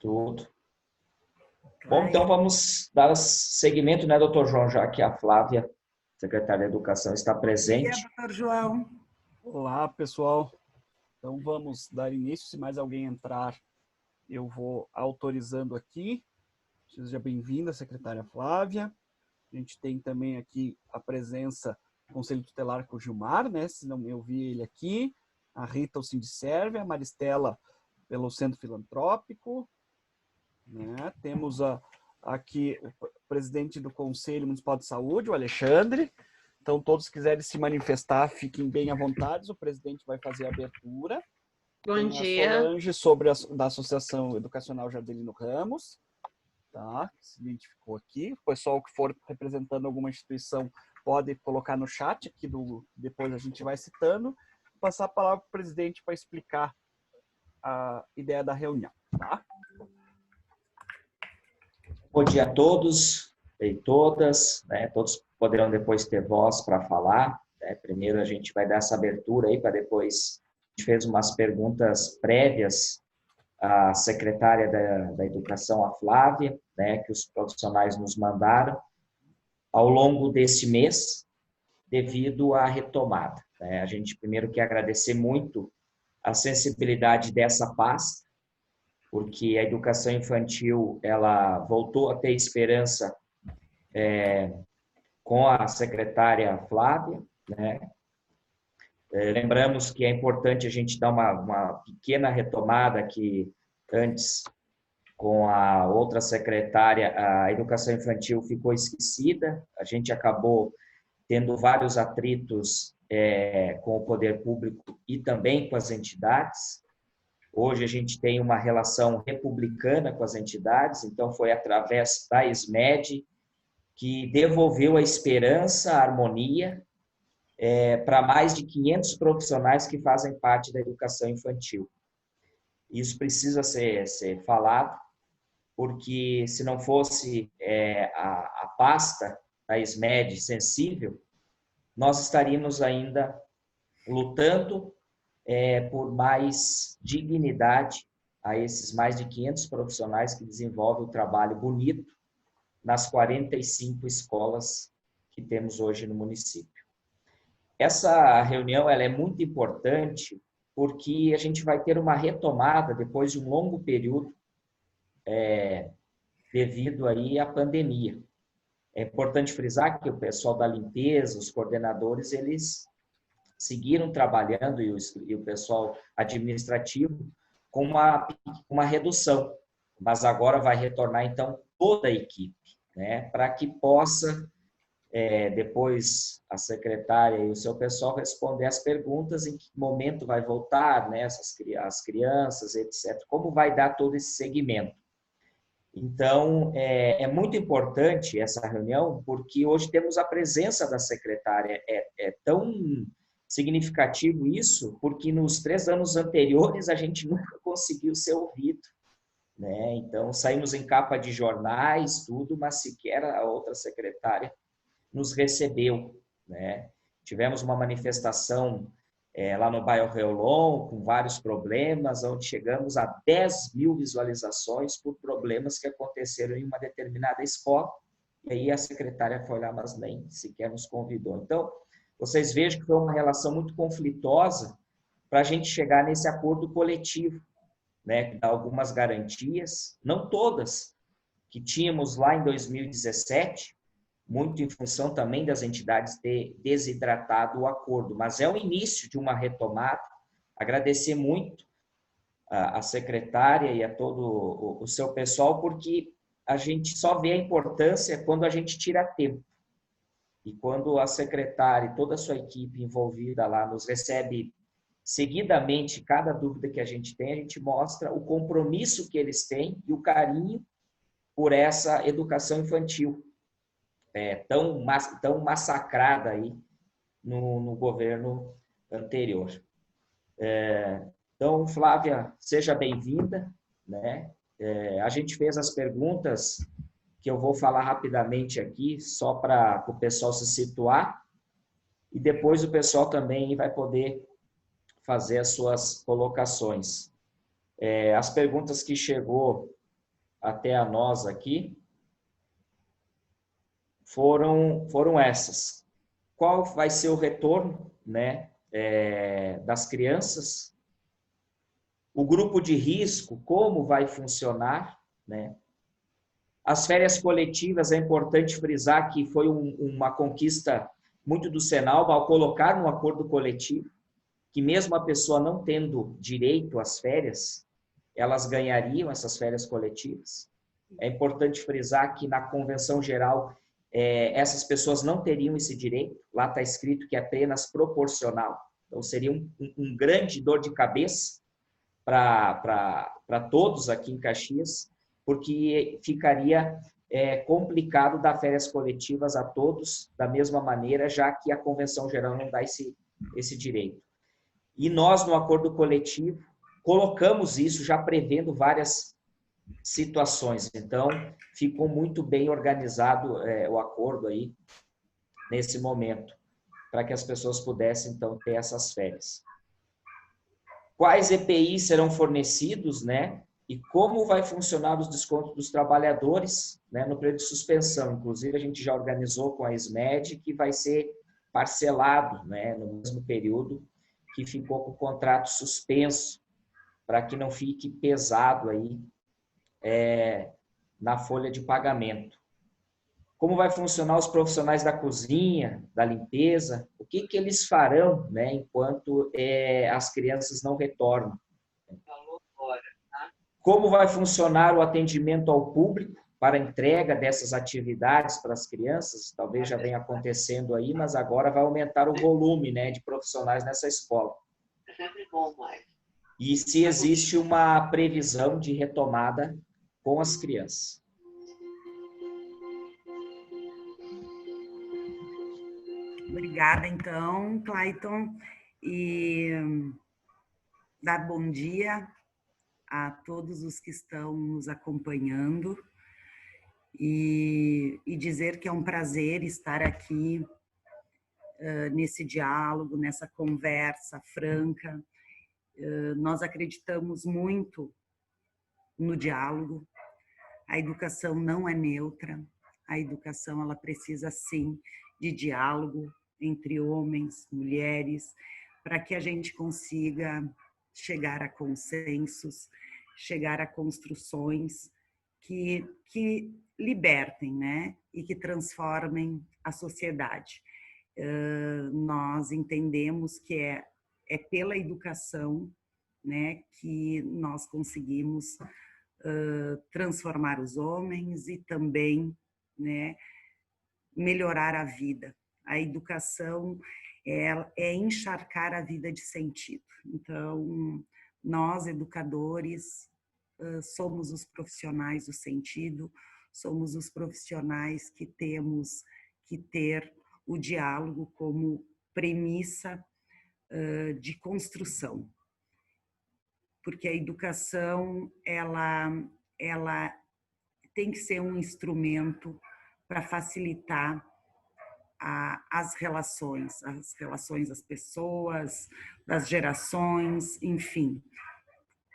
Tudo. Bom, então vamos dar seguimento, né, doutor João, já que a Flávia, secretária de Educação, está presente. Doutor João. Olá, pessoal. Então vamos dar início. Se mais alguém entrar, eu vou autorizando aqui. Seja bem-vinda, secretária Flávia. A gente tem também aqui a presença do Conselho Tutelar com o Gilmar, né? Se não eu vi ele aqui. A Rita, o Sindicerve, a Maristela, pelo Centro Filantrópico. Né? Temos aqui o presidente do Conselho Municipal de Saúde, o Alexandre. Então, todos que quiserem se manifestar, fiquem bem à vontade. O presidente vai fazer a abertura. Bom dia. A Solange, da Associação Educacional Jardelino Ramos, tá? Que se identificou aqui. O pessoal que for representando alguma instituição pode colocar no chat, aqui depois a gente vai citando. Vou passar a palavra para o presidente para explicar a ideia da reunião, tá? Bom dia a todos e todas, né? Todos poderão depois ter voz para falar, né? Primeiro a gente vai dar essa abertura aí, para depois a gente fez umas perguntas prévias à secretária da Educação, a Flávia, né? Que os profissionais nos mandaram ao longo desse mês, devido à retomada, né? A gente primeiro quer agradecer muito a sensibilidade dessa pasta, porque a educação infantil ela voltou a ter esperança com a secretária Flávia, né? Lembramos que é importante a gente dar uma pequena retomada que antes, com a outra secretária, a educação infantil ficou esquecida, a gente acabou tendo vários atritos com o poder público e também com as entidades. Hoje a gente tem uma relação republicana com as entidades, então foi através da SMED que devolveu a esperança, a harmonia para mais de 500 profissionais que fazem parte da educação infantil. Isso precisa ser falado, porque se não fosse a pasta da SMED sensível, nós estaríamos ainda lutando por mais dignidade a esses mais de 500 profissionais que desenvolvem o trabalho bonito nas 45 escolas que temos hoje no município. Essa reunião ela é muito importante porque a gente vai ter uma retomada depois de um longo período devido aí à pandemia. É importante frisar que o pessoal da limpeza, os coordenadores, eles seguiram trabalhando e o pessoal administrativo com uma redução, mas agora vai retornar então toda a equipe, né, para que possa depois a secretária e o seu pessoal responder as perguntas em que momento vai voltar, né, as crianças, etc. Como vai dar todo esse segmento. Então, é muito importante essa reunião, porque hoje temos a presença da secretária. É tão significativo isso, porque nos 3 anos anteriores a gente nunca conseguiu ser ouvido, né? Então, saímos em capa de jornais, tudo, mas sequer a outra secretária nos recebeu, né? Tivemos uma manifestação lá no bairro Reolon, com vários problemas, onde chegamos a 10.000 visualizações por problemas que aconteceram em uma determinada escola, e aí a secretária foi lá, mas nem sequer nos convidou. Então, vocês vejam que foi uma relação muito conflitosa para a gente chegar nesse acordo coletivo, né, que dá algumas garantias, não todas, que tínhamos lá em 2017, muito em função também das entidades ter desidratado o acordo, mas é o início de uma retomada. Agradecer muito a secretária e a todo o seu pessoal, porque a gente só vê a importância quando a gente tira tempo. E quando a secretária e toda a sua equipe envolvida lá nos recebe seguidamente cada dúvida que a gente tem, a gente mostra o compromisso que eles têm e o carinho por essa educação infantil, tão massacrada aí no governo anterior. Então, Flávia, seja bem-vinda, né? A gente fez as perguntas que eu vou falar rapidamente aqui, só para o pessoal se situar, e depois o pessoal também vai poder fazer as suas colocações. As perguntas que chegou até a nós aqui foram essas. Qual vai ser o retorno, né, das crianças? O grupo de risco, como vai funcionar, né? As férias coletivas, é importante frisar que foi uma conquista muito do Senalba ao colocar no acordo coletivo que mesmo a pessoa não tendo direito às férias, elas ganhariam essas férias coletivas. É importante frisar que na convenção geral essas pessoas não teriam esse direito. Lá está escrito que é apenas proporcional. Então seria um grande dor de cabeça para todos aqui em Caxias, porque ficaria complicado dar férias coletivas a todos da mesma maneira, já que a Convenção Geral não dá esse direito. E nós, no acordo coletivo, colocamos isso já prevendo várias situações. Então, ficou muito bem organizado o acordo aí, nesse momento, para que as pessoas pudessem, então, ter essas férias. Quais EPIs serão fornecidos, né? E como vai funcionar os descontos dos trabalhadores, né, no período de suspensão. Inclusive, a gente já organizou com a SMED que vai ser parcelado, né, no mesmo período que ficou com o contrato suspenso, para que não fique pesado aí na folha de pagamento. Como vai funcionar os profissionais da cozinha, da limpeza, o que eles farão, né, enquanto as crianças não retornam. Como vai funcionar o atendimento ao público para a entrega dessas atividades para as crianças, talvez já venha acontecendo aí, mas agora vai aumentar o volume, né, de profissionais nessa escola. É sempre bom, mais. E se existe uma previsão de retomada com as crianças. Obrigada, então, Clayton, e dar bom dia a todos os que estão nos acompanhando e dizer que é um prazer estar aqui nesse diálogo, nessa conversa franca. Nós acreditamos muito no diálogo. A educação não é neutra. A educação ela precisa sim de diálogo entre homens, mulheres, para que a gente consiga chegar a consensos, chegar a construções que libertem, né? E que transformem a sociedade. Nós entendemos que é pela educação, né, que nós conseguimos transformar os homens e também, né, melhorar a vida. A educação é encharcar a vida de sentido. Então, nós, educadores, somos os profissionais do sentido, somos os profissionais que temos que ter o diálogo como premissa de construção. Porque a educação, ela tem que ser um instrumento para facilitar as relações das pessoas, das gerações, enfim.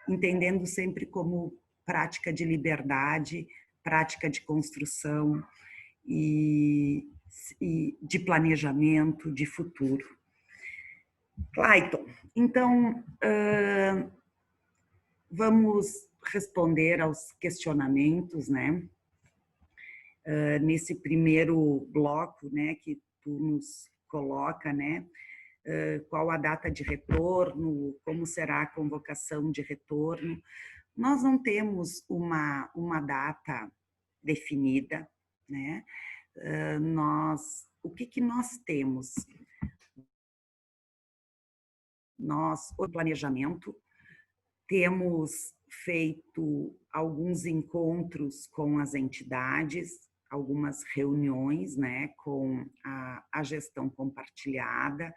Entendendo sempre como prática de liberdade, prática de construção e de planejamento, de futuro. Clayton, então, vamos responder aos questionamentos, né? Nesse primeiro bloco, né, que tu nos coloca, né? Qual a data de retorno, como será a convocação de retorno. Nós não temos uma data definida, né? O que nós temos? Nós, o planejamento, temos feito alguns encontros com as entidades, algumas reuniões, né, com a gestão compartilhada,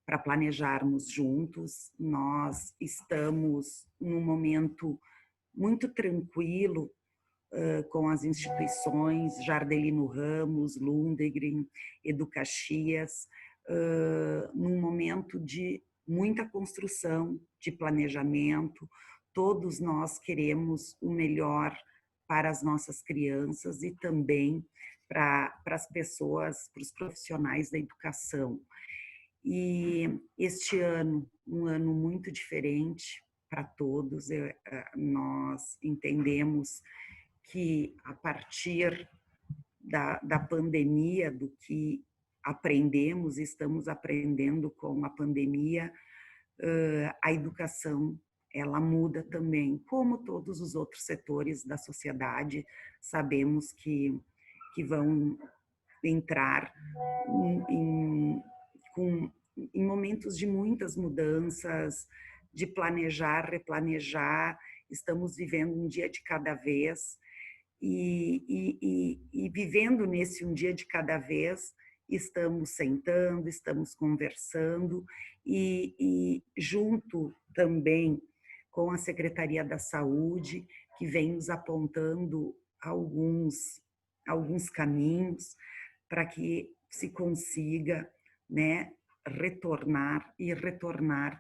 para planejarmos juntos. Nós estamos num momento muito tranquilo com as instituições Jardelino Ramos, Lundegren, Educaxias, num momento de muita construção, de planejamento. Todos nós queremos o melhor para as nossas crianças e também para as pessoas, para os profissionais da educação. E este ano, um ano muito diferente para todos, nós entendemos que a partir da pandemia, do que aprendemos, estamos aprendendo com a pandemia, a educação ela muda também, como todos os outros setores da sociedade, sabemos que vão entrar em momentos de muitas mudanças, de planejar, replanejar, estamos vivendo um dia de cada vez, e vivendo nesse um dia de cada vez, estamos sentando, estamos conversando, e junto também com a Secretaria da Saúde, que vem nos apontando alguns caminhos para que se consiga, né, retornar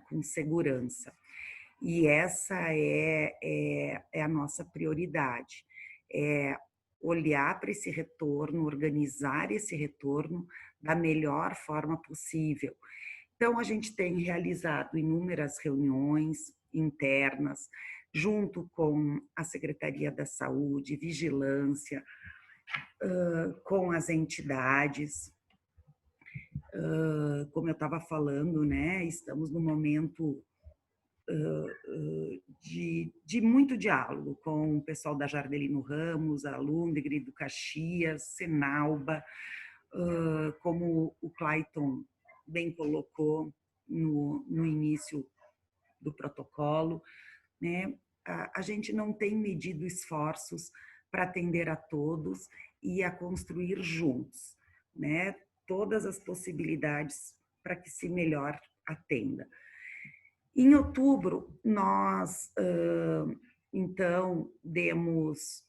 com segurança. E essa é a nossa prioridade, é olhar para esse retorno, organizar esse retorno da melhor forma possível. Então, a gente tem realizado inúmeras reuniões internas, junto com a Secretaria da Saúde, Vigilância, com as entidades. Como eu estava falando, né, estamos num momento de muito diálogo com o pessoal da Jardelino Ramos, a Lundgren, do Caxias, Senalba, como o Clayton bem colocou no início do protocolo, né? A gente não tem medido esforços para atender a todos e a construir juntos, né? Todas as possibilidades para que se melhor atenda. Em outubro, nós, então, demos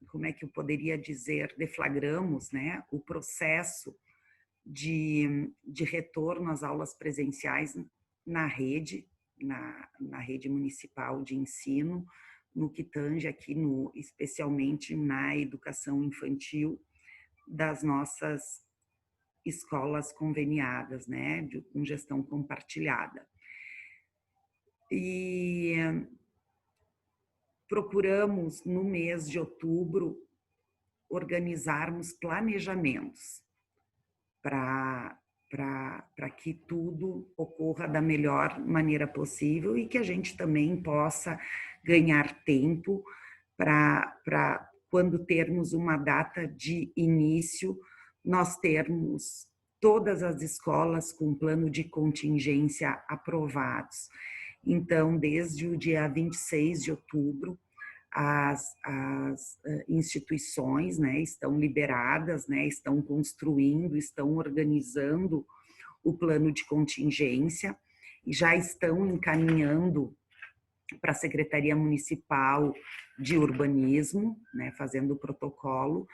como é que eu poderia dizer, deflagramos, né, o processo de retorno às aulas presenciais na rede municipal de ensino, no que tange aqui, especialmente na educação infantil das nossas escolas conveniadas, né, com gestão compartilhada. E procuramos, no mês de outubro, organizarmos planejamentos para que tudo ocorra da melhor maneira possível e que a gente também possa ganhar tempo para quando termos uma data de início, nós termos todas as escolas com plano de contingência aprovados. Então, desde o dia 26 de outubro, as instituições, né, estão liberadas, né, estão construindo, estão organizando o plano de contingência e já estão encaminhando para a Secretaria Municipal de Urbanismo, né, fazendo o protocolo,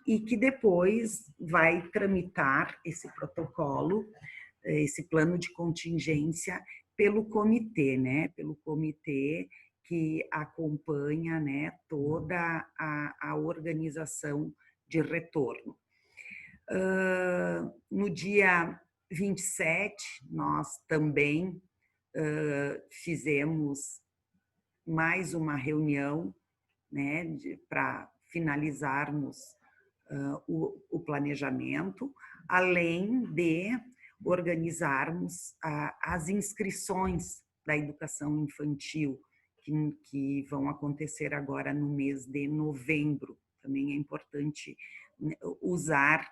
e que depois vai tramitar esse protocolo, esse plano de contingência pelo comitê, né, pelo comitê que acompanha, né, toda a organização de retorno. No dia 27, nós também fizemos mais uma reunião, né, para finalizarmos o planejamento, além de organizarmos as inscrições da educação infantil, que vão acontecer agora no mês de novembro. Também é importante usar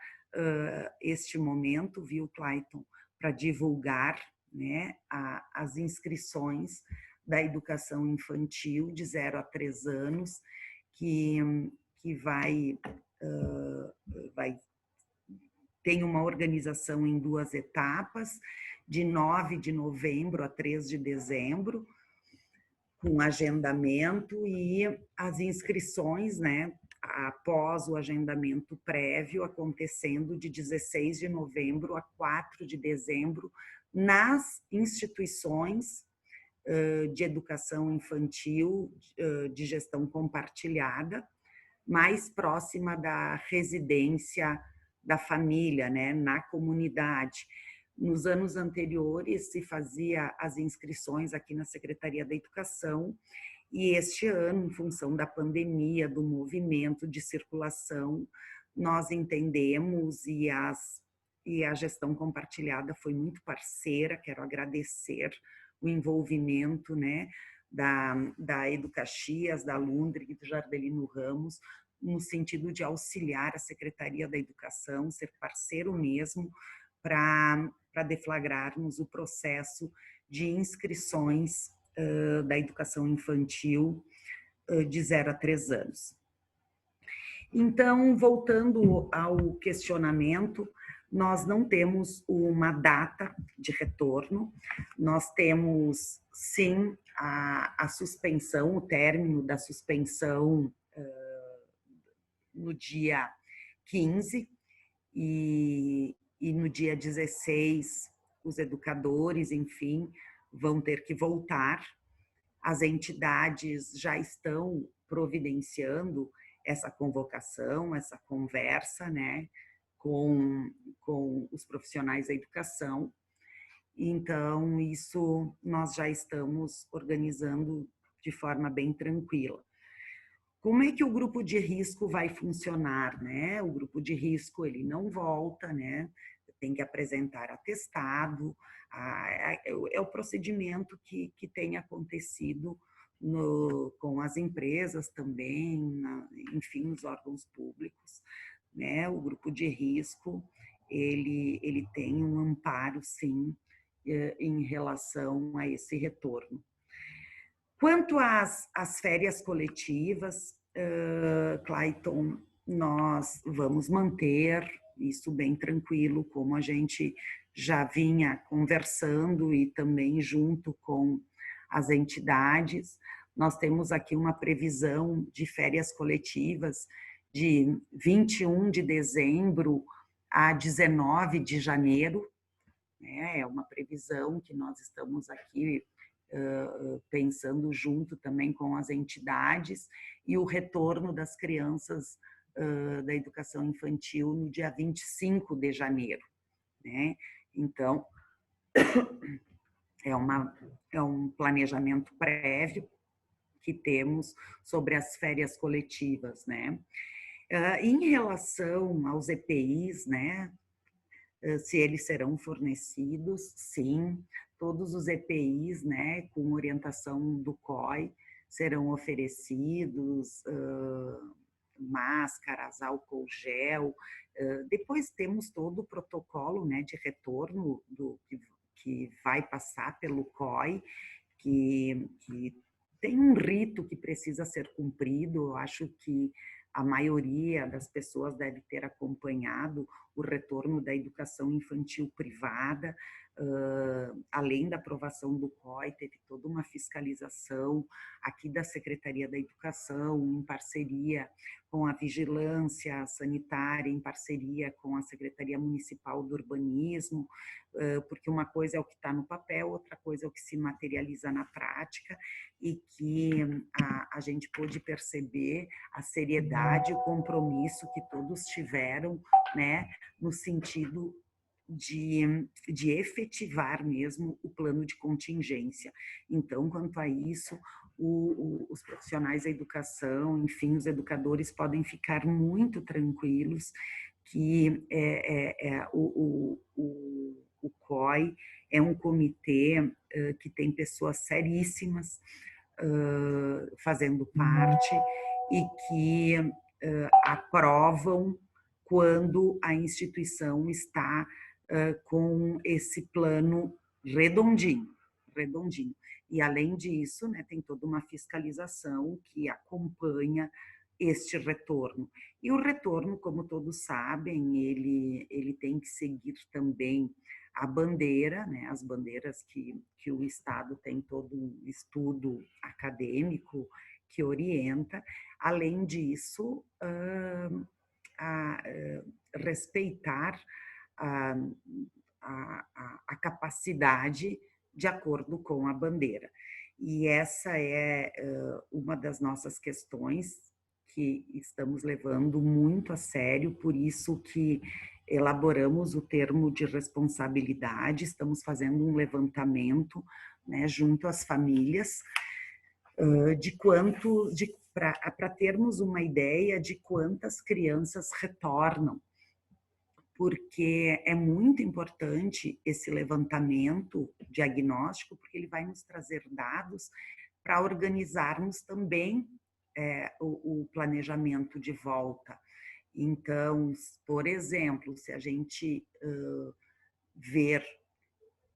este momento, viu, Clayton, para divulgar, né, as inscrições da educação infantil de 0 a 3 anos, que tem uma organização em 2 etapas, de 9 de novembro a 3 de dezembro, com agendamento e as inscrições, né, após o agendamento prévio, acontecendo de 16 de novembro a 4 de dezembro, nas instituições de educação infantil, de gestão compartilhada, mais próxima da residência da família, né, na comunidade. Nos anos anteriores se fazia as inscrições aqui na Secretaria da Educação, e este ano, em função da pandemia, do movimento de circulação, nós entendemos e a gestão compartilhada foi muito parceira. Quero agradecer o envolvimento, né, da Educaxias, da Lundrig e do Jardelino Ramos, no sentido de auxiliar a Secretaria da Educação, ser parceiro mesmo, para deflagrarmos o processo de inscrições da educação infantil de 0 a 3 anos. Então, voltando ao questionamento, nós não temos uma data de retorno, nós temos, sim, a suspensão, o término da suspensão no dia 15 e no dia 16 os educadores, enfim, vão ter que voltar. As entidades já estão providenciando essa convocação, essa conversa, né, com os profissionais da educação. Então, isso nós já estamos organizando de forma bem tranquila. Como é que o grupo de risco vai funcionar, né? O grupo de risco, ele não volta, né? Tem que apresentar atestado, é o procedimento que tem acontecido com as empresas também, enfim, os órgãos públicos, né? O grupo de risco, ele tem um amparo, sim, em relação a esse retorno. Quanto às férias coletivas, Clayton, nós vamos manter isso bem tranquilo, como a gente já vinha conversando e também junto com as entidades. Nós temos aqui uma previsão de férias coletivas de 21 de dezembro a 19 de janeiro. É uma previsão que nós estamos aqui pensando junto também com as entidades, e o retorno das crianças da educação infantil no dia 25 de janeiro, né? Então, é um planejamento prévio que temos sobre as férias coletivas, né? Em relação aos EPIs, né, se eles serão fornecidos, sim, todos os EPIs, né, com orientação do COI, serão oferecidos, máscaras, álcool gel. Depois temos todo o protocolo, né, de retorno que vai passar pelo COI, que tem um rito que precisa ser cumprido. Eu acho que a maioria das pessoas deve ter acompanhado o retorno da educação infantil privada. Além da aprovação do COI, teve toda uma fiscalização aqui da Secretaria da Educação, em parceria com a Vigilância Sanitária, em parceria com a Secretaria Municipal do Urbanismo, porque uma coisa é o que está no papel, outra coisa é o que se materializa na prática, e que a gente pôde perceber a seriedade, o compromisso que todos tiveram, né, no sentido de efetivar mesmo o plano de contingência. Então, quanto a isso, os profissionais da educação, enfim, os educadores podem ficar muito tranquilos que o COI é um comitê que tem pessoas seríssimas fazendo parte e que aprovam quando a instituição está com esse plano redondinho. E, além disso, né, tem toda uma fiscalização que acompanha este retorno. E o retorno, como todos sabem, ele tem que seguir também a bandeira, né, as bandeiras que o Estado tem todo um estudo acadêmico que orienta. Além disso, respeitar a capacidade de acordo com a bandeira. E essa é uma das nossas questões que estamos levando muito a sério, por isso que elaboramos o termo de responsabilidade, estamos fazendo um levantamento, né, junto às famílias, para termos uma ideia de quantas crianças retornam, porque é muito importante esse levantamento diagnóstico, porque ele vai nos trazer dados para organizarmos também o planejamento de volta. Então, por exemplo, se a gente ver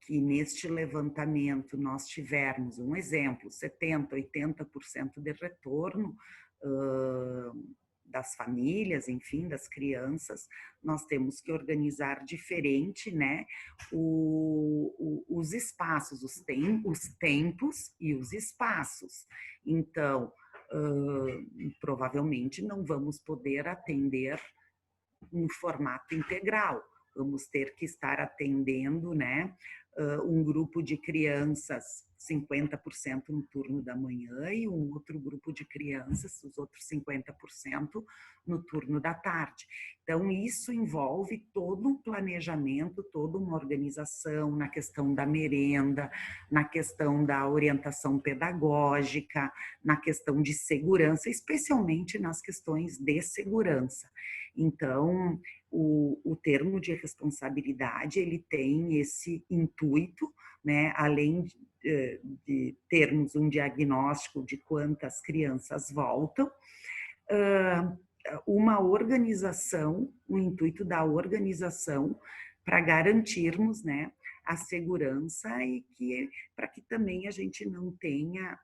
que neste levantamento nós tivermos um exemplo, 70%, 80% de retorno das famílias, enfim, das crianças, nós temos que organizar diferente, né, os espaços, os tempos e os espaços. Então, provavelmente não vamos poder atender no formato integral, vamos ter que estar atendendo, né, um grupo de crianças 50% no turno da manhã e um outro grupo de crianças, os outros 50% no turno da tarde. Então, isso envolve todo um planejamento, toda uma organização na questão da merenda, na questão da orientação pedagógica, na questão de segurança, especialmente nas questões de segurança. Então, o termo de responsabilidade, ele tem esse intuito, né, além de termos um diagnóstico de quantas crianças voltam, uma organização, o intuito da organização para garantirmos, né, a segurança e para que também a gente não tenha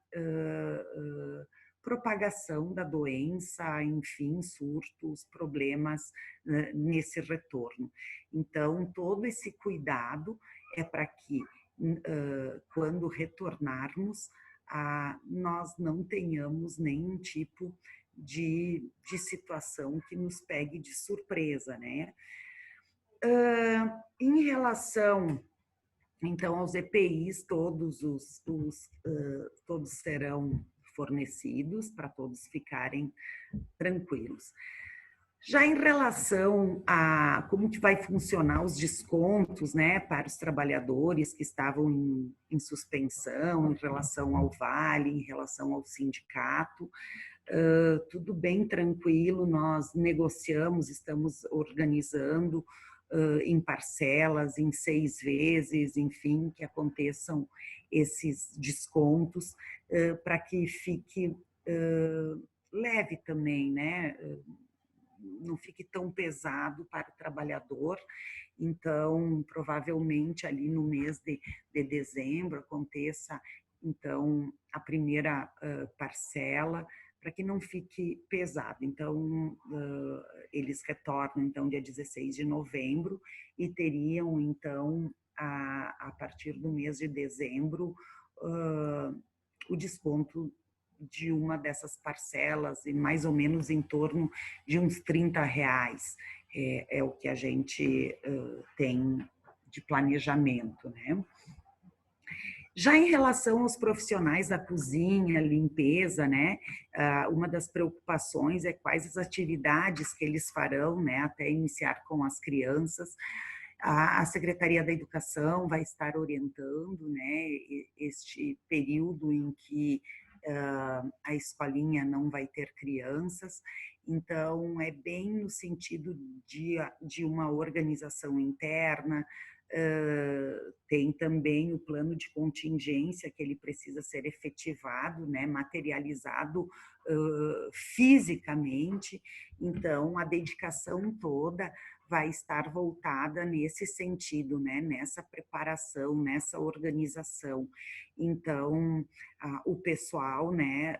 propagação da doença, enfim, surtos, problemas nesse retorno. Então, todo esse cuidado é para que, quando retornarmos, nós não tenhamos nenhum tipo de situação que nos pegue de surpresa, né? Em relação, então, aos EPIs, todos serão fornecidos para todos ficarem tranquilos. Já em relação a como que vai funcionar os descontos, né, para os trabalhadores que estavam em suspensão, em relação ao Vale, em relação ao sindicato, tudo bem tranquilo, nós negociamos, estamos organizando em parcelas, em 6 vezes, enfim, que aconteçam esses descontos para que fique leve também, né? Não fique tão pesado para o trabalhador. Então, provavelmente ali no mês de dezembro aconteça, então, a primeira parcela, para que não fique pesado. Então, eles retornam, então, dia 16 de novembro e teriam, então, a partir do mês de dezembro, o desconto de uma dessas parcelas, e mais ou menos em torno de uns R$30, é o que a gente tem de planejamento, né? Já em relação aos profissionais da cozinha, limpeza, né, uma das preocupações é quais as atividades que eles farão, né, até iniciar com as crianças. A Secretaria da Educação vai estar orientando, né, este período em que a escolinha não vai ter crianças. Então, é bem no sentido de uma organização interna. Tem também o plano de contingência que ele precisa ser efetivado, né, materializado fisicamente. Então, a dedicação toda vai estar voltada nesse sentido, né, nessa preparação, nessa organização. Então, o pessoal, né,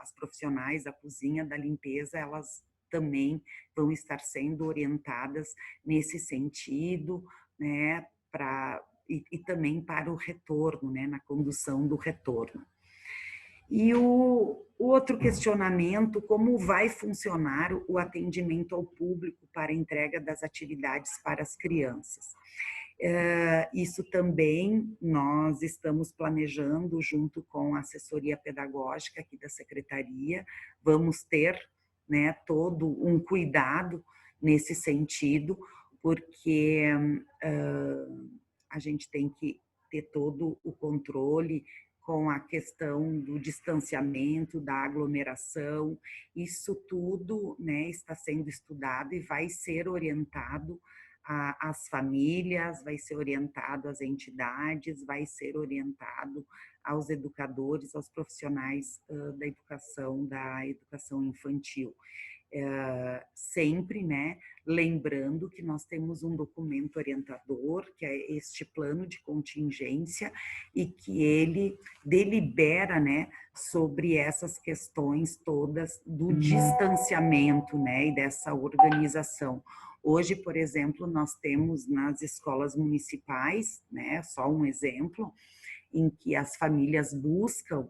as profissionais da cozinha, da limpeza, elas também vão estar sendo orientadas nesse sentido, né, e também para o retorno, né, na condução do retorno. E o outro questionamento, como vai funcionar o atendimento ao público para a entrega das atividades para as crianças? Isso também nós estamos planejando junto com a assessoria pedagógica aqui da secretaria, vamos ter, né, todo um cuidado nesse sentido, porque a gente tem que ter todo o controle com a questão do distanciamento, da aglomeração, isso tudo, né, está sendo estudado e vai ser orientado às famílias, vai ser orientado às entidades, vai ser orientado aos educadores, aos profissionais da educação infantil. Sempre, né, lembrando que nós temos um documento orientador, que é este plano de contingência, e que ele delibera, né, sobre essas questões todas do distanciamento, né, e dessa organização. Hoje, por exemplo, nós temos nas escolas municipais, né, só um exemplo, em que as famílias buscam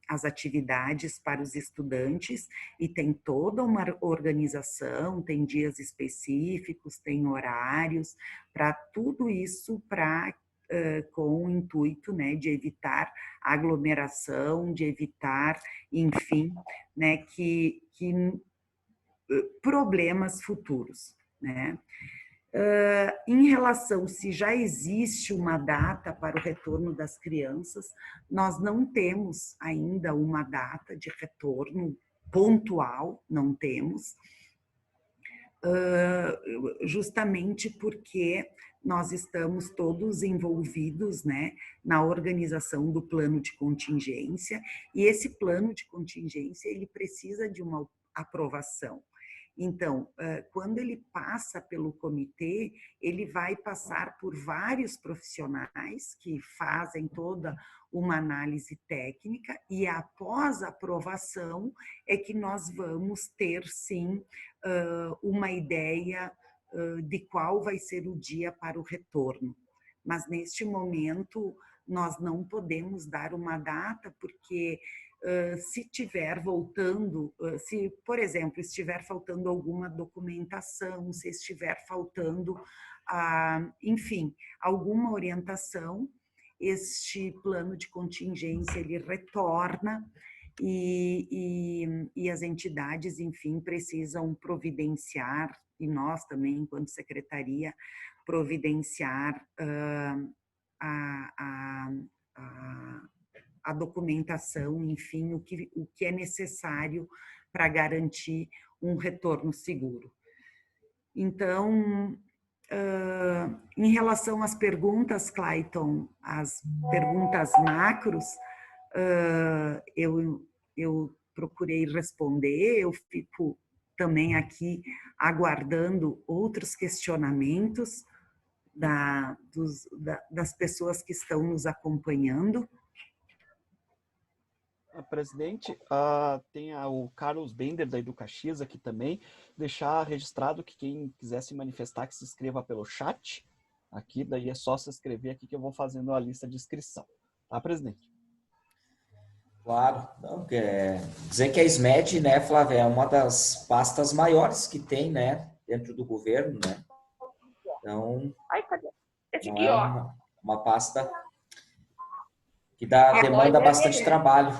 as atividades para os estudantes e tem toda uma organização, tem dias específicos, tem horários, para tudo isso com o intuito, né, de evitar aglomeração, de evitar, enfim, né, que problemas futuros, né? Em relação se já existe uma data para o retorno das crianças, nós não temos ainda uma data de retorno pontual, não temos, justamente porque nós estamos todos envolvidos, né, na organização do plano de contingência, e esse plano de contingência ele precisa de uma aprovação. Então, quando ele passa pelo comitê, ele vai passar por vários profissionais que fazem toda uma análise técnica e após a aprovação é que nós vamos ter, sim, uma ideia de qual vai ser o dia para o retorno. Mas, neste momento, nós não podemos dar uma data, porque se estiver voltando, se, por exemplo, estiver faltando alguma documentação, se estiver faltando, enfim, alguma orientação, este plano de contingência, ele retorna e as entidades, enfim, precisam providenciar, e nós também, enquanto secretaria, providenciar a documentação, enfim, o que é necessário para garantir um retorno seguro. Então, em relação às perguntas, Clayton, as perguntas macros, eu procurei responder, eu fico também aqui aguardando outros questionamentos das pessoas que estão nos acompanhando. Presidente, tem o Carlos Bender, da Educaxias, aqui também. Deixar registrado que quem quiser se manifestar, que se inscreva pelo chat. Aqui, daí é só se inscrever aqui que eu vou fazendo a lista de inscrição. Tá, presidente? Claro. Não, dizer que a SMED, né, Flávia, é uma das pastas maiores que tem, né, dentro do governo, né? Então, não é uma pasta que demanda bastante trabalho.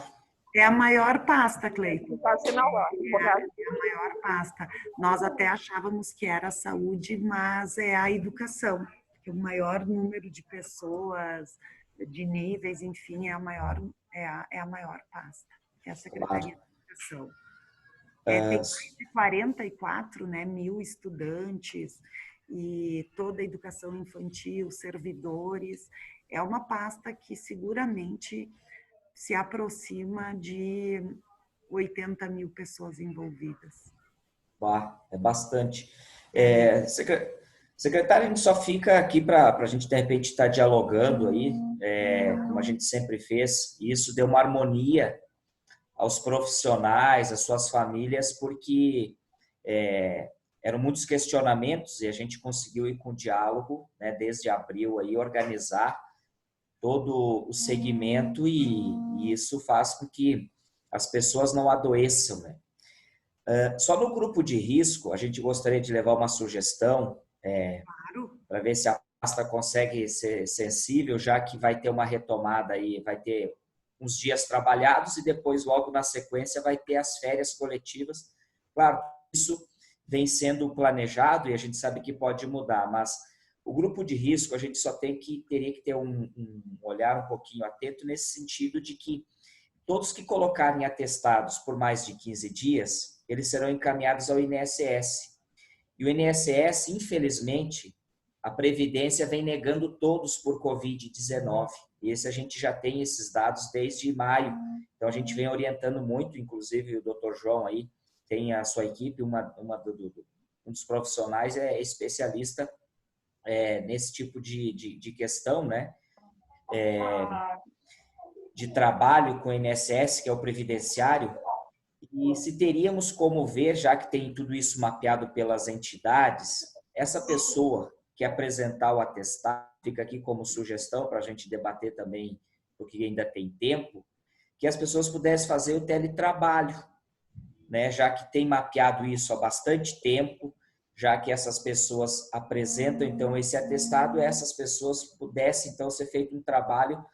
É a maior pasta, Cleiton. É a maior pasta. Nós até achávamos que era a saúde, mas é a educação. Porque o maior número de pessoas, de níveis, enfim, é a maior pasta. É a Secretaria de Educação. Tem mais de 44, né, mil estudantes e toda a educação infantil, servidores. É uma pasta que seguramente se aproxima de 80 mil pessoas envolvidas. É bastante. Secretário, a gente só fica aqui para a gente, de repente, estar dialogando aí, como a gente sempre fez. E isso deu uma harmonia aos profissionais, às suas famílias, porque eram muitos questionamentos e a gente conseguiu ir com diálogo, né, desde abril, aí, organizar todo o segmento e isso faz com que as pessoas não adoeçam, né? Só no grupo de risco, a gente gostaria de levar uma sugestão Claro. para ver se a pasta consegue ser sensível, já que vai ter uma retomada aí, vai ter uns dias trabalhados e depois, logo na sequência, vai ter as férias coletivas. Claro, isso vem sendo planejado e a gente sabe que pode mudar, mas o grupo de risco a gente só teria que ter um olhar um pouquinho atento nesse sentido de que todos que colocarem atestados por mais de 15 dias, eles serão encaminhados ao INSS. E o INSS, infelizmente, a Previdência vem negando todos por Covid-19. Esse a gente já tem esses dados desde maio. Então, a gente vem orientando muito, inclusive o Dr. João aí tem a sua equipe, um dos profissionais é especialista nesse tipo de questão, né? De trabalho com o INSS, que é o previdenciário, e se teríamos como ver, já que tem tudo isso mapeado pelas entidades, essa pessoa que apresentar o atestado, fica aqui como sugestão para a gente debater também, porque ainda tem tempo, que as pessoas pudessem fazer o teletrabalho, né? Já que tem mapeado isso há bastante tempo, já que essas pessoas apresentam então esse atestado, essas pessoas pudessem então ser feito um trabalho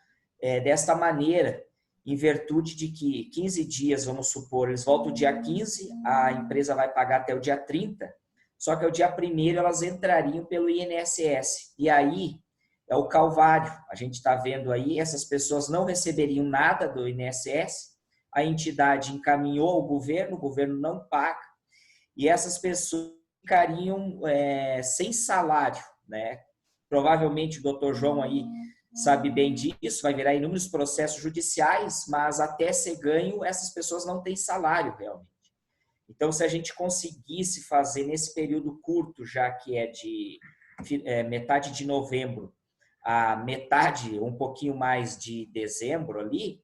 desta maneira, em virtude de que 15 dias, vamos supor, eles voltam o dia 15, a empresa vai pagar até o dia 30, só que ao dia 1º elas entrariam pelo INSS. E aí é o calvário. A gente está vendo aí, essas pessoas não receberiam nada do INSS, a entidade encaminhou ao governo, o governo não paga, e essas pessoas ficariam sem salário, né? Provavelmente o doutor João aí sabe bem disso, vai virar inúmeros processos judiciais, mas até ser ganho, essas pessoas não têm salário realmente. Então, se a gente conseguisse fazer nesse período curto, já que é de metade de novembro a metade, um pouquinho mais de dezembro ali,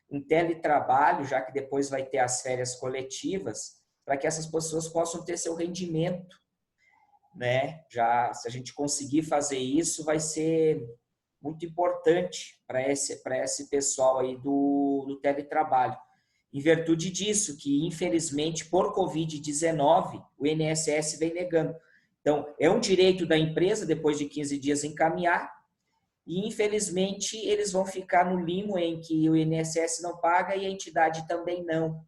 um teletrabalho, já que depois vai ter as férias coletivas, para que essas pessoas possam ter seu rendimento, né? Já, se a gente conseguir fazer isso, vai ser muito importante para esse pessoal aí do teletrabalho. Em virtude disso, que infelizmente por Covid-19, o INSS vem negando. Então, é um direito da empresa, depois de 15 dias, encaminhar, e infelizmente eles vão ficar no limbo em que o INSS não paga e a entidade também não.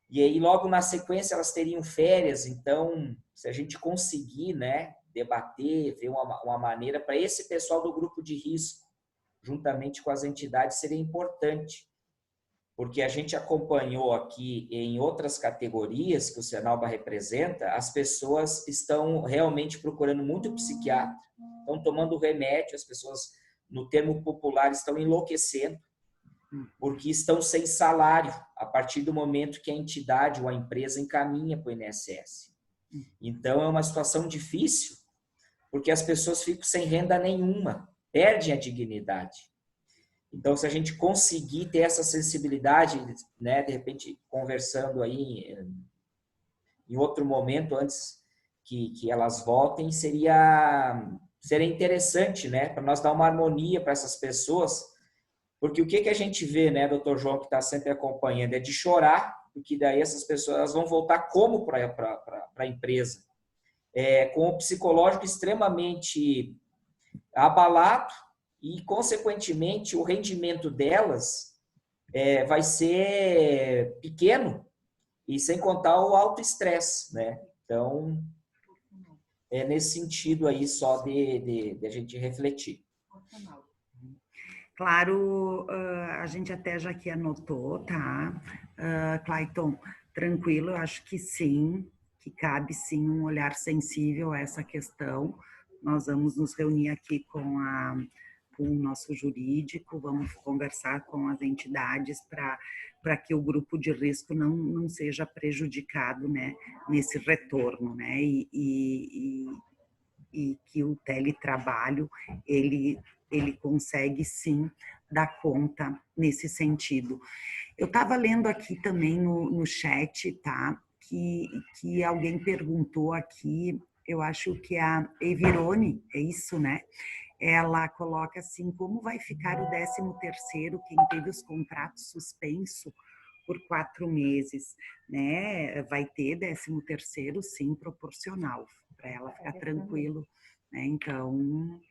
E aí, logo na sequência, elas teriam férias. Então, se a gente conseguir, né, debater, ver uma maneira para esse pessoal do grupo de risco, juntamente com as entidades, seria importante. Porque a gente acompanhou aqui em outras categorias que o Senalba representa, as pessoas estão realmente procurando muito psiquiatra, estão tomando remédio, as pessoas, no termo popular, estão enlouquecendo, porque estão sem salário a partir do momento que a entidade ou a empresa encaminha para o INSS. Então, é uma situação difícil, porque as pessoas ficam sem renda nenhuma, perdem a dignidade. Então, se a gente conseguir ter essa sensibilidade, né, de repente, conversando aí em outro momento, antes que elas voltem, seria interessante, né, para nós dar uma harmonia para essas pessoas, porque o que a gente vê, né, doutor João, que está sempre acompanhando, é de chorar, porque daí essas pessoas elas vão voltar como para a empresa? Com o psicológico extremamente abalado e, consequentemente, o rendimento delas vai ser pequeno e sem contar o alto estresse, né? Então, é nesse sentido aí só de a gente refletir. Claro, a gente até já aqui anotou, tá? Clayton, tranquilo, eu acho que sim, que cabe sim um olhar sensível a essa questão. Nós vamos nos reunir aqui com o nosso jurídico, vamos conversar com as entidades para que o grupo de risco não seja prejudicado, né, nesse retorno, né? E que o teletrabalho ele consegue sim dar conta nesse sentido. Eu estava lendo aqui também no chat, tá? Que alguém perguntou aqui, eu acho que a Evirone, é isso, né? Ela coloca assim, como vai ficar o 13º, quem teve os contratos suspenso por 4 meses, né? Vai ter 13º, sim, proporcional, para ela ficar tranquilo, né? Então,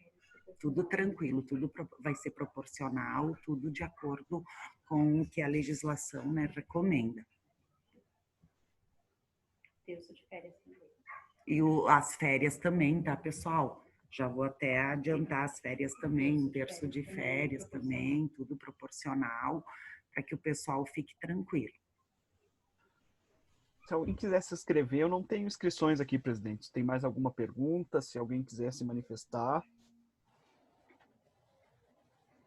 tudo tranquilo, tudo vai ser proporcional, tudo de acordo com o que a legislação, né, recomenda. Terço de férias também. E as férias também, tá, pessoal? Já vou até adiantar as férias também, um terço de férias também, tudo proporcional, para que o pessoal fique tranquilo. Se alguém quiser se inscrever, eu não tenho inscrições aqui, presidente. Tem mais alguma pergunta? Se alguém quiser se manifestar.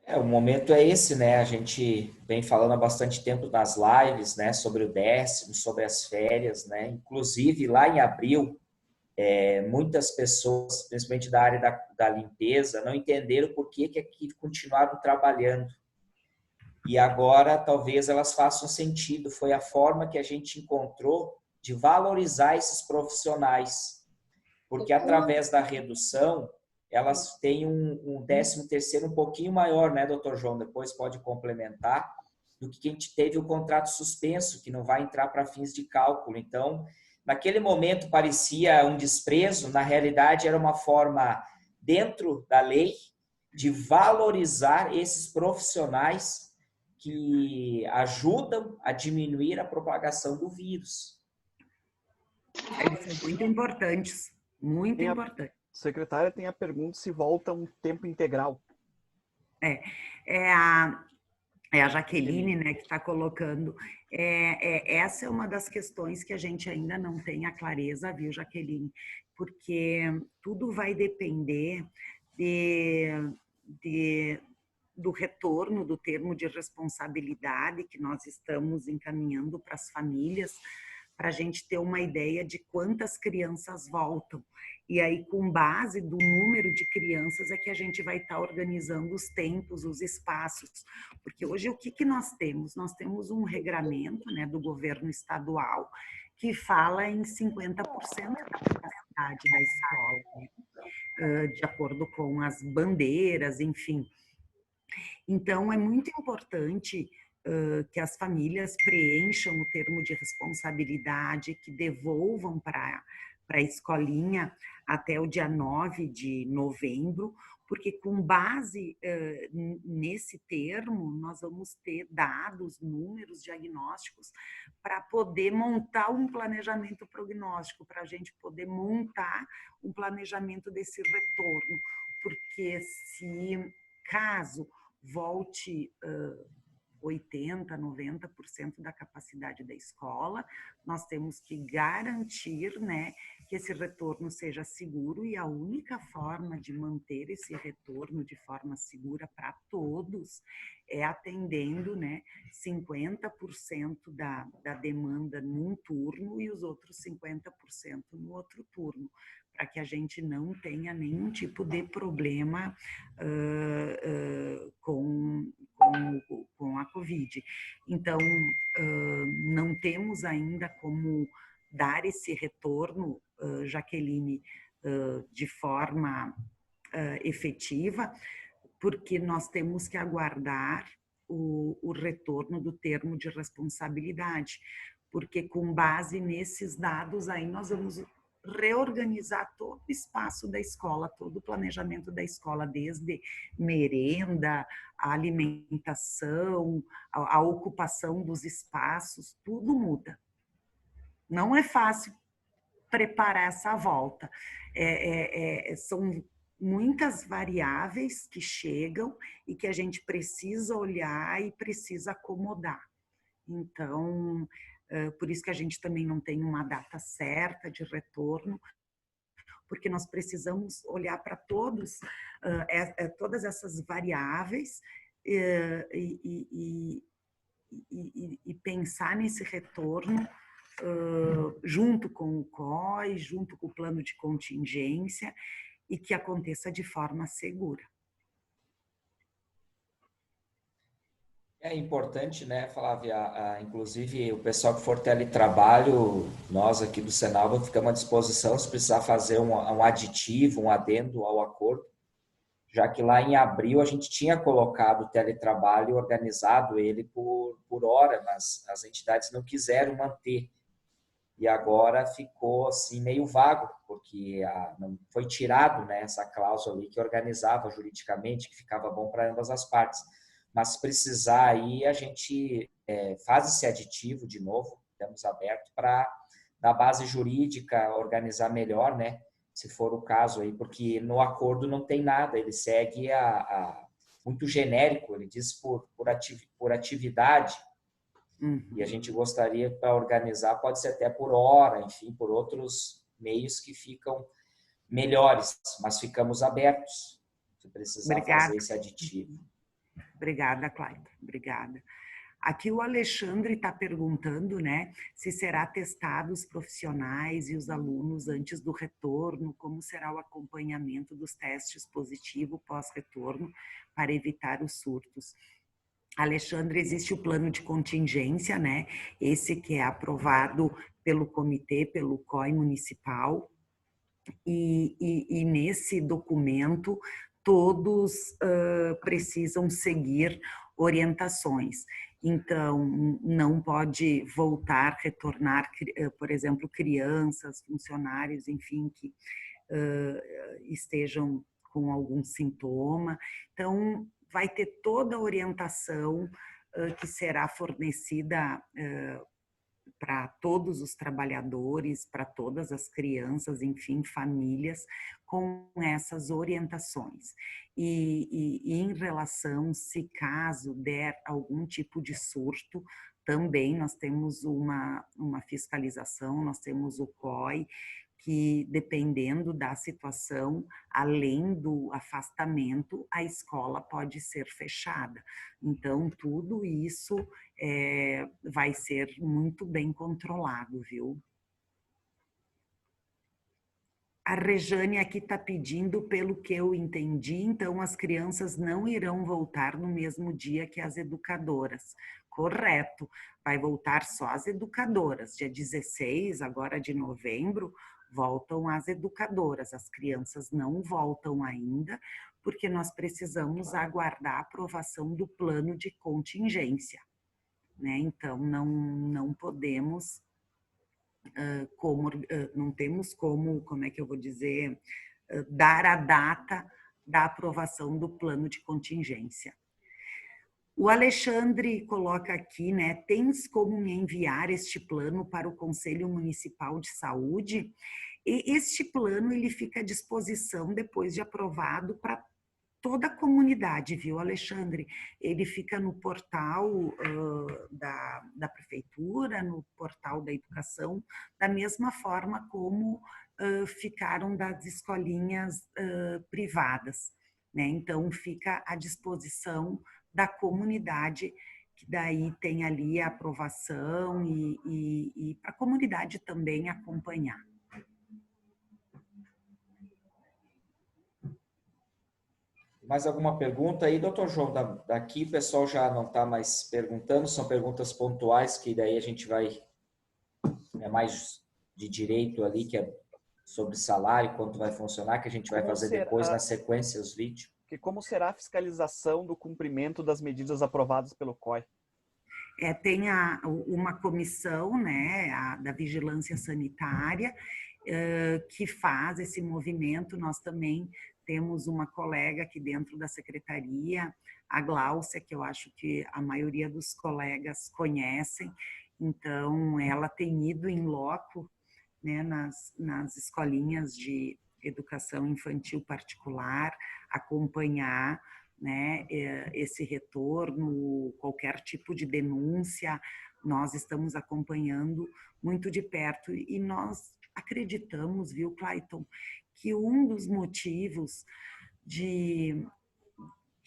O momento é esse, né? A gente vem falando há bastante tempo nas lives, né? Sobre o 10º, sobre as férias, né? Inclusive, lá em abril, muitas pessoas, principalmente da área da limpeza, não entenderam por que aqui continuaram trabalhando. E agora, talvez elas façam sentido. Foi a forma que a gente encontrou de valorizar esses profissionais. Porque através da redução, elas têm um 13º um pouquinho maior, né, doutor João? Depois pode complementar, do que a gente teve o contrato suspenso, que não vai entrar para fins de cálculo. Então, naquele momento parecia um desprezo, na realidade era uma forma, dentro da lei, de valorizar esses profissionais que ajudam a diminuir a propagação do vírus. Eles são muito importantes, muito importantes. Secretária, tem a pergunta se volta um tempo integral. É a Jaqueline, né, que está colocando. Essa é uma das questões que a gente ainda não tem a clareza, viu, Jaqueline? Porque tudo vai depender do retorno do termo de responsabilidade que nós estamos encaminhando para as famílias, para a gente ter uma ideia de quantas crianças voltam. E aí, com base do número de crianças, é que a gente vai estar organizando os tempos, os espaços. Porque hoje, o que nós temos? Nós temos um regramento, né, do governo estadual que fala em 50% da capacidade da escola, né? De acordo com as bandeiras, enfim. Então, é muito importante que as famílias preencham o termo de responsabilidade, que devolvam para a escolinha até o dia 9 de novembro, porque com base nesse termo, nós vamos ter dados, números, diagnósticos, para poder montar um planejamento prognóstico, para a gente poder montar um planejamento desse retorno, porque se caso volte 80%, 90% da capacidade da escola, nós temos que garantir, né, que esse retorno seja seguro, e a única forma de manter esse retorno de forma segura para todos é atendendo, né, 50% da demanda num turno e os outros 50% no outro turno, para que a gente não tenha nenhum tipo de problema com a Covid. Então, não temos ainda como dar esse retorno, Jaqueline, de forma efetiva, porque nós temos que aguardar o retorno do termo de responsabilidade, porque com base nesses dados aí nós vamos reorganizar todo o espaço da escola, todo o planejamento da escola, desde merenda, a alimentação, a ocupação dos espaços, tudo muda. Não é fácil preparar essa volta. São muitas variáveis que chegam e que a gente precisa olhar e precisa acomodar. Então, por isso que a gente também não tem uma data certa de retorno, porque nós precisamos olhar para todas essas variáveis e pensar nesse retorno junto com o COI, junto com o plano de contingência, e que aconteça de forma segura. É importante, né, Flávia? Inclusive, o pessoal que for teletrabalho, nós aqui do Senalva ficamos à disposição se precisar fazer um aditivo, um adendo ao acordo. já que lá em abril a gente tinha colocado o teletrabalho, organizado ele por hora, mas as entidades não quiseram manter. E agora ficou assim meio vago, porque não foi tirado, né, essa cláusula ali que organizava juridicamente, que ficava bom para ambas as partes. Mas se precisar aí, a gente faz esse aditivo de novo, estamos abertos para, da base jurídica, organizar melhor, né, se for o caso aí, porque no acordo não tem nada, ele segue muito genérico, ele diz por atividade. E a gente gostaria para organizar, pode ser até por hora, enfim, por outros meios que ficam melhores, mas ficamos abertos se precisar Obrigada. fazer esse aditivo. Obrigada, Clayton. Obrigada. Aqui o Alexandre está perguntando, né, se será testado os profissionais e os alunos antes do retorno, como será o acompanhamento dos testes positivo pós-retorno para evitar os surtos. Alexandre, existe o plano de contingência, né, esse que é aprovado pelo comitê, pelo COI municipal, e nesse documento todos precisam seguir orientações. Então, não pode voltar, retornar, por exemplo, crianças, funcionários, enfim, que estejam com algum sintoma. Então, vai ter toda a orientação que será fornecida para todos os trabalhadores, para todas as crianças, enfim, famílias, com essas orientações. E em relação, se caso der algum tipo de surto, também nós temos uma fiscalização, nós temos o COI, que dependendo da situação, além do afastamento, a escola pode ser fechada. Então, tudo isso vai ser muito bem controlado, viu? A Rejane aqui está pedindo, pelo que eu entendi, então as crianças não irão voltar no mesmo dia que as educadoras. Correto, vai voltar só as educadoras. Dia 16, agora de novembro, voltam as educadoras. As crianças não voltam ainda, porque nós precisamos aguardar a aprovação do plano de contingência, né? Então, não podemos... não temos como é que eu vou dizer, dar a data da aprovação do plano de contingência. O Alexandre coloca aqui, né, tens como me enviar este plano para o Conselho Municipal de Saúde? E este plano, ele fica à disposição depois de aprovado para toda a comunidade, viu, Alexandre? Ele fica no portal da prefeitura, no portal da educação, da mesma forma como ficaram das escolinhas privadas, né? Então, fica à disposição da comunidade, que daí tem ali a aprovação e para a comunidade também acompanhar. Mais alguma pergunta aí, doutor João? Daqui o pessoal já não está mais perguntando, são perguntas pontuais que daí a gente vai... É mais de direito ali, que é sobre salário, quanto vai funcionar, que a gente vai fazer depois na sequência os vídeos. Porque como será a fiscalização do cumprimento das medidas aprovadas pelo COI? Tem uma comissão, né, da vigilância sanitária, que faz esse movimento. Nós também temos uma colega aqui dentro da secretaria, a Gláucia, que eu acho que a maioria dos colegas conhecem. Então, ela tem ido em loco, né, nas escolinhas de educação infantil particular, acompanhar, né, esse retorno, qualquer tipo de denúncia, nós estamos acompanhando muito de perto e nós acreditamos, viu, Clayton, que um dos motivos de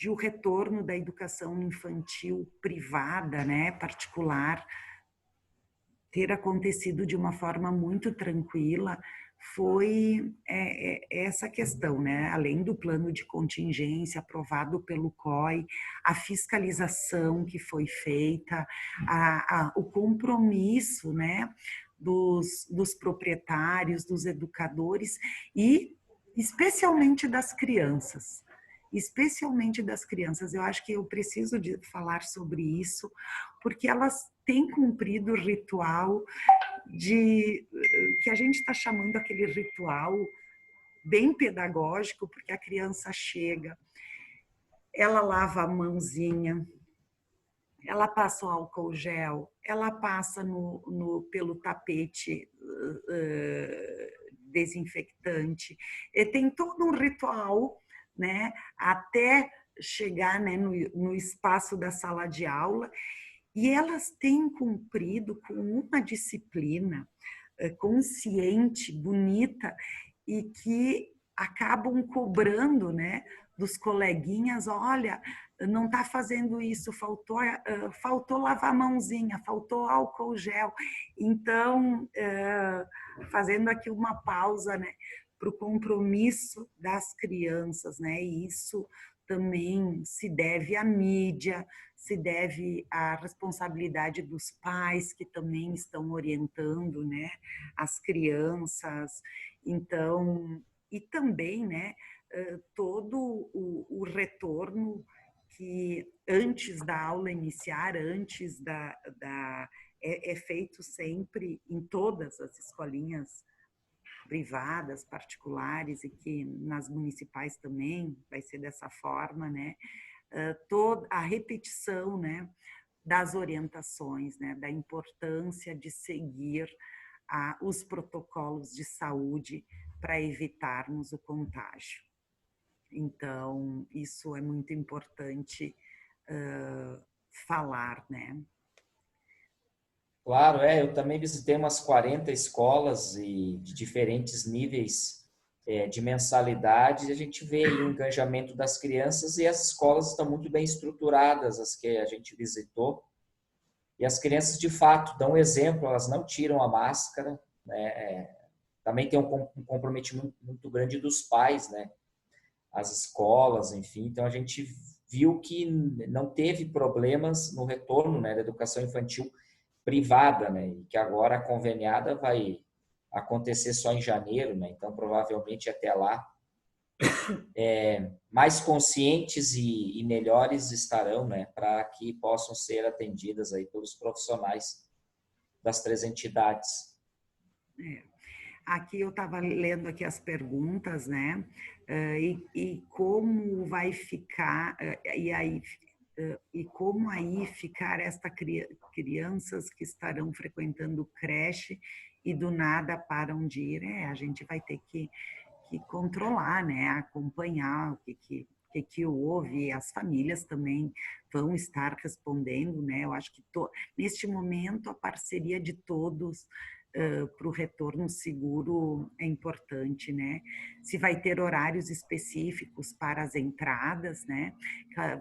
o retorno da educação infantil privada, né, particular, ter acontecido de uma forma muito tranquila, foi essa questão, né? Além do plano de contingência aprovado pelo COI, a fiscalização que foi feita, o compromisso, né, dos proprietários, dos educadores e especialmente das crianças. especialmente das crianças. Eu acho que eu preciso de falar sobre isso, porque elas têm cumprido o ritual que a gente está chamando aquele ritual bem pedagógico, porque a criança chega, ela lava a mãozinha, ela passa o álcool gel, ela passa pelo tapete desinfectante. E tem todo um ritual, né, até chegar, né, no espaço da sala de aula, e elas têm cumprido com uma disciplina consciente, bonita, e que acabam cobrando, né, dos coleguinhas, olha, não está fazendo isso, faltou lavar a mãozinha, faltou álcool gel. Então, fazendo aqui uma pausa, né, para o compromisso das crianças, né, e isso também se deve à mídia, se deve à responsabilidade dos pais que também estão orientando, né, as crianças. Então, e também, né, todo o retorno que antes da aula iniciar, antes é feito sempre em todas as escolinhas privadas, particulares, e que nas municipais também vai ser dessa forma, né? Toda a repetição, né, das orientações, né, da importância de seguir os protocolos de saúde para evitarmos o contágio. Então, isso é muito importante falar, né? Claro, eu também visitei umas 40 escolas e de diferentes níveis de mensalidade, e a gente vê aí o engajamento das crianças, e as escolas estão muito bem estruturadas, as que a gente visitou, e as crianças de fato dão exemplo, elas não tiram a máscara, né? Também tem um comprometimento muito grande dos pais, né? As escolas, enfim, então a gente viu que não teve problemas no retorno, né, da educação infantil privada, né, e que agora a conveniada vai acontecer só em janeiro, né, então provavelmente até lá mais conscientes e melhores estarão, né, para que possam ser atendidas aí pelos profissionais das 3 entidades. Aqui eu estava lendo aqui as perguntas, né, e como vai ficar, e como aí ficar crianças que estarão frequentando creche e do nada param de ir. A gente vai ter que controlar, né, acompanhar o que houve, as famílias também vão estar respondendo, né, eu acho que neste momento a parceria de todos para o retorno seguro é importante, né? Se vai ter horários específicos para as entradas, né?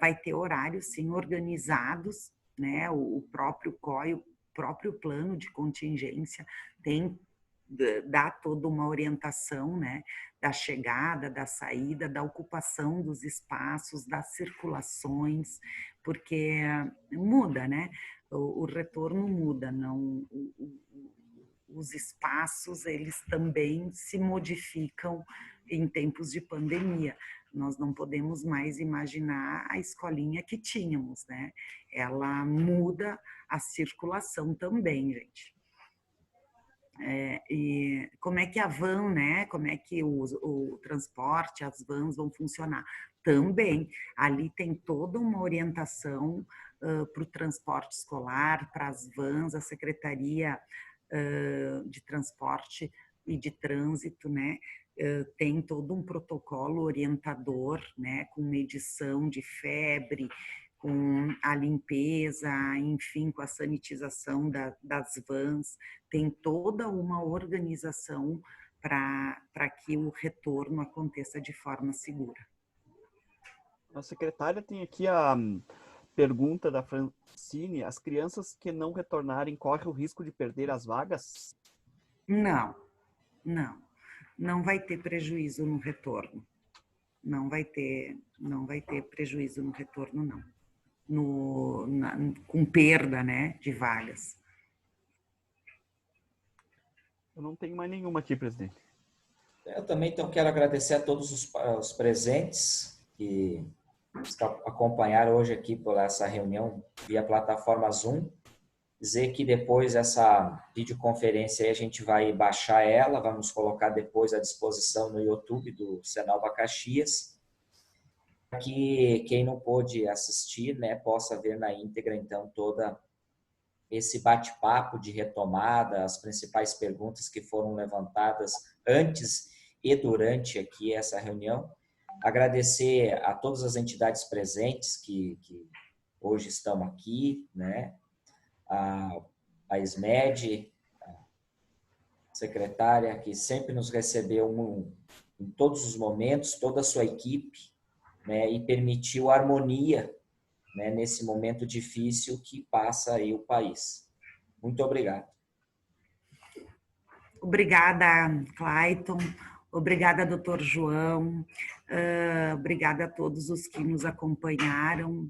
Vai ter horários, sim, organizados, né? O próprio COI, o próprio plano de contingência dá toda uma orientação, né? Da chegada, da saída, da ocupação dos espaços, das circulações, porque muda, né? O retorno muda, não... Os espaços, eles também se modificam em tempos de pandemia. Nós não podemos mais imaginar a escolinha que tínhamos, né? Ela muda a circulação também, gente. E como é que a van, né? Como é que o transporte, as vans vão funcionar? Também, ali tem toda uma orientação para o transporte escolar, para as vans, a Secretaria de Transporte e de Trânsito, né? Tem todo um protocolo orientador, né? Com medição de febre, com a limpeza, enfim, com a sanitização das vans, tem toda uma organização para que o retorno aconteça de forma segura. A secretária tem aqui a pergunta da Francine: as crianças que não retornarem correm o risco de perder as vagas? Não, não vai ter prejuízo no retorno. Não vai ter prejuízo no retorno, não. Com perda, né, de vagas. Eu não tenho mais nenhuma aqui, presidente. Eu também então quero agradecer a todos os presentes que acompanharam hoje aqui por essa reunião via plataforma Zoom. Dizer que depois essa videoconferência aí a gente vai baixar ela, vamos colocar depois à disposição no YouTube do Senalba Caxias, para que quem não pôde assistir, né, possa ver na íntegra, então, toda esse bate-papo de retomada, as principais perguntas que foram levantadas antes e durante aqui essa reunião. Agradecer a todas as entidades presentes que hoje estão aqui, né? A SMED, a secretária, que sempre nos recebeu em todos os momentos, toda a sua equipe, né, e permitiu harmonia, né, nesse momento difícil que passa aí o país. Muito obrigado. Obrigada, Clayton. Obrigada, doutor João. Obrigada a todos os que nos acompanharam.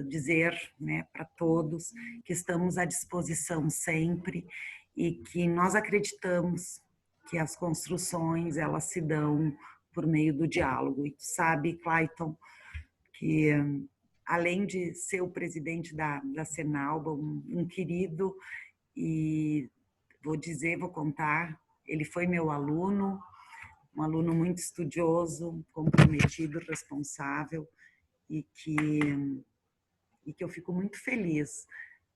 Dizer, né, para todos que estamos à disposição sempre e que nós acreditamos que as construções elas se dão por meio do diálogo. E tu sabe, Clayton, que além de ser o presidente da Senalba, um querido, e vou contar, ele foi meu aluno, um aluno muito estudioso, comprometido, responsável, e que eu fico muito feliz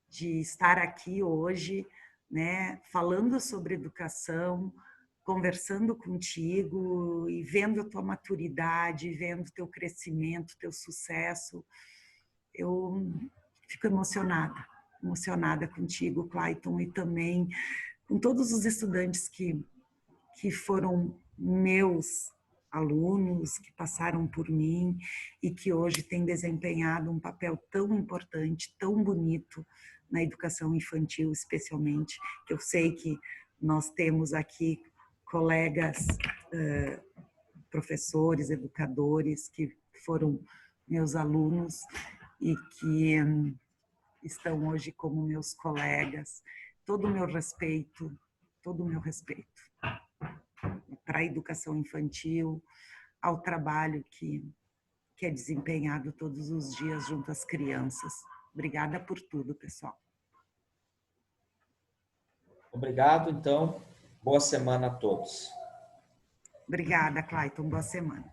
de estar aqui hoje, né, falando sobre educação, conversando contigo e vendo a tua maturidade, vendo o teu crescimento, teu sucesso. Eu fico emocionada contigo, Clayton, e também com todos os estudantes que foram meus alunos, que passaram por mim e que hoje têm desempenhado um papel tão importante, tão bonito na educação infantil, especialmente, que eu sei que nós temos aqui colegas, professores, educadores, que foram meus alunos e que estão hoje como meus colegas. Todo o meu respeito para a educação infantil, ao trabalho que é desempenhado todos os dias junto às crianças. Obrigada por tudo, pessoal. Obrigado, então. Boa semana a todos. Obrigada, Clayton. Boa semana.